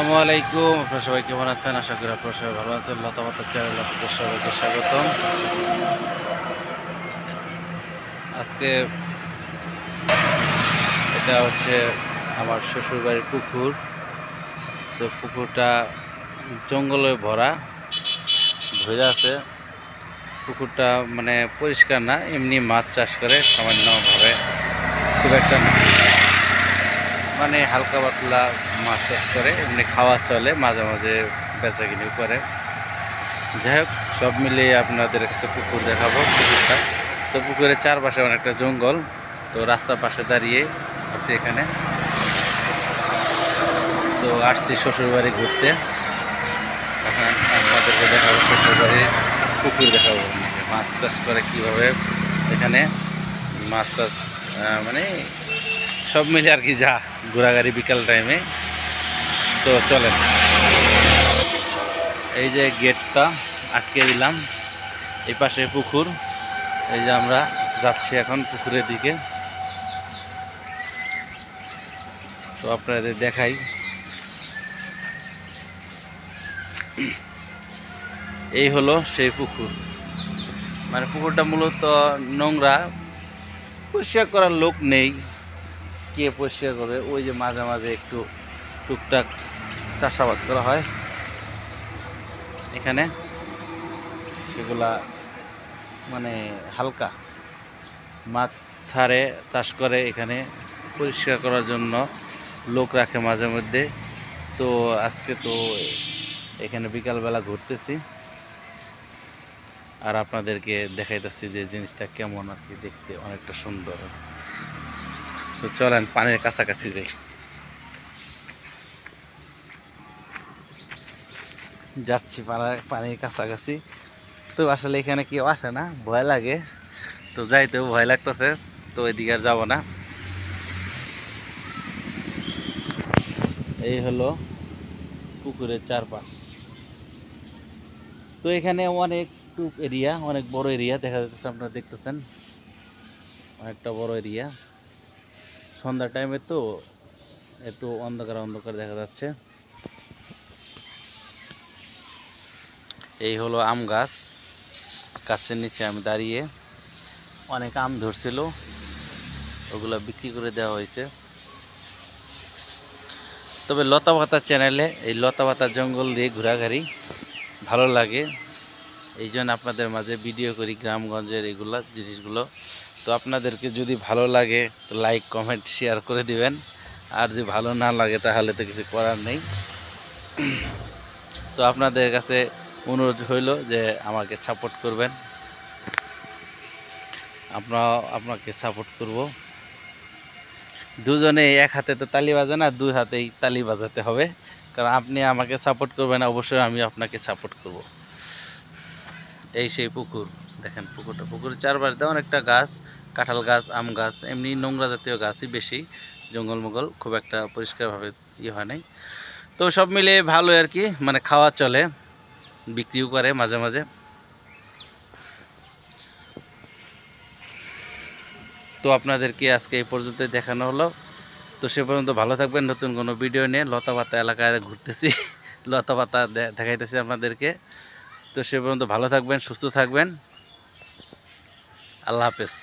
আসসালামু আলাইকুম। আপনারা সবাই কেমন আছেন? আশা করি আপনারা সবাই ভালো আছেন। লতাপাতার চ্যানেলে আপনাদের সবাইকে স্বাগতম। আজকে এটা হচ্ছে আমার শ্বশুরবাড়ির পুকুর। তো পুকুরটা জঙ্গলে ভরা ধরে আছে। পুকুরটা মানে পরিষ্কার না, এমনি মাছ চাষ করে সামান্যভাবে, খুব একটা না, মানে হালকা পাতলা মাছ চাষ করে, এমনি খাওয়া চলে, মাঝে মাঝে বেচাকিনিও করে। যাই হোক, সব মিলিয়ে আপনাদের কাছে পুকুর দেখাবো পুকুরটা। তো পুকুরের চারপাশে অনেকটা জঙ্গল। তো রাস্তার পাশে দাঁড়িয়ে আছি এখানে। তো আসছি শ্বশুরবাড়ি ঘুরতে। এখন আপনাদেরকে দেখাবো শ্বশুরবাড়ির পুকুর দেখাবো, মাছ চাষ করে কীভাবে এখানে মাছ চাষ, মানে সব মিলে আর কি, যা ঘোরাঘুরি বিকাল টাইমে। তো চলেন, এই যে গেটটা আটকে দিলাম, এই পাশে পুকুর। এই যে আমরা যাচ্ছি এখন পুকুরের দিকে। তো আপনাদের দেখাই, এই হলো সেই পুকুর। মানে পুকুরটা মূলত নোংরা, পরিষ্কার করার লোক নেই। কে পরিষ্কার করবে? ওই যে মাঝে মাঝে একটু টুকটাক চাষাবাদ করা হয় এখানে, সেগুলা মানে হালকা মাছ ছাড়ে, চাষ করে। এখানে পরিষ্কার করার জন্য লোক রাখে মাঝে মধ্যে। তো আজকে তো এখানে বিকালবেলা ঘুরতেছি আর আপনাদেরকে দেখাইতেছি যে জিনিসটা কেমন আর কি, দেখতে অনেকটা সুন্দর। তো চলেন পানির কাছাকাছি যাই। যাচ্ছি পানির কাছাকাছি। তো আসলে এখানে কেউ আসে না, ভয় লাগে। তো যাইতেও ভয় লাগতেছে, তো এদিকে আর যাবো না। এই হলো পুকুরের চারপাশ। তো এখানে অনেক এরিয়া, অনেক বড় এরিয়া দেখা যাচ্ছে, আপনারা দেখতেছেন অনেকটা বড় এরিয়া। সন্ধ্যা টাইমে তো একটু অন্ধকার অন্ধকার দেখা যাচ্ছে। এই হলো আম গাছ, গাছের নিচে আমি দাঁড়িয়ে। অনেক আম ধরছিল, ওগুলো বিক্রি করে দেওয়া হয়েছে। তবে লতাপাতা চ্যানেলে এই লতাপাতা জঙ্গল দিয়ে ঘোরাঘুরি ভালো লাগে, এই জন্য আপনাদের মাঝে ভিডিও করি গ্রামগঞ্জের এগুলা জিনিসগুলো। তো আপনাদেরকে যদি ভালো লাগে তো লাইক কমেন্ট শেয়ার করে দিবেন, আর যদি ভালো না লাগে তাহলে তো কিছু করার নেই। তো আপনাদের কাছে অনুরোধ হইল যে আমাকে সাপোর্ট করবেন, আপনাকে সাপোর্ট করব। দুজনে এক হাতে তো তালি বাজে না, দুই হাতেই তালি বাজাতে হবে। কারণ আপনি আমাকে সাপোর্ট করবেন, অবশ্যই আমি আপনাকে সাপোর্ট করব। এই সেই পুকুর, দেখেন পুকুরটা, পুকুরের চারপাশ দিয়ে অনেকটা গাছ, কাঁঠাল গাছ, আম গাছ, এমনি নোংরা জাতীয় গাছই বেশি। জঙ্গল মঙ্গল খুব একটা পরিষ্কারভাবে হয় নাই। তো সব মিলে ভালো আর কি, মানে খাওয়া চলে, বিক্রিও করে মাঝে মাঝে। তো আপনাদেরকে আজকে এই পর্যন্ত দেখানো হলো। তো সে পর্যন্ত ভালো থাকবেন। নতুন কোনো ভিডিও নিয়ে লতাপাতা এলাকায় ঘুরতেছি, লতাপাতা দেখাইতেছি আপনাদেরকে। তো সে পর্যন্ত ভালো থাকবেন, সুস্থ থাকবেন। আল্লাহ হাফেজ।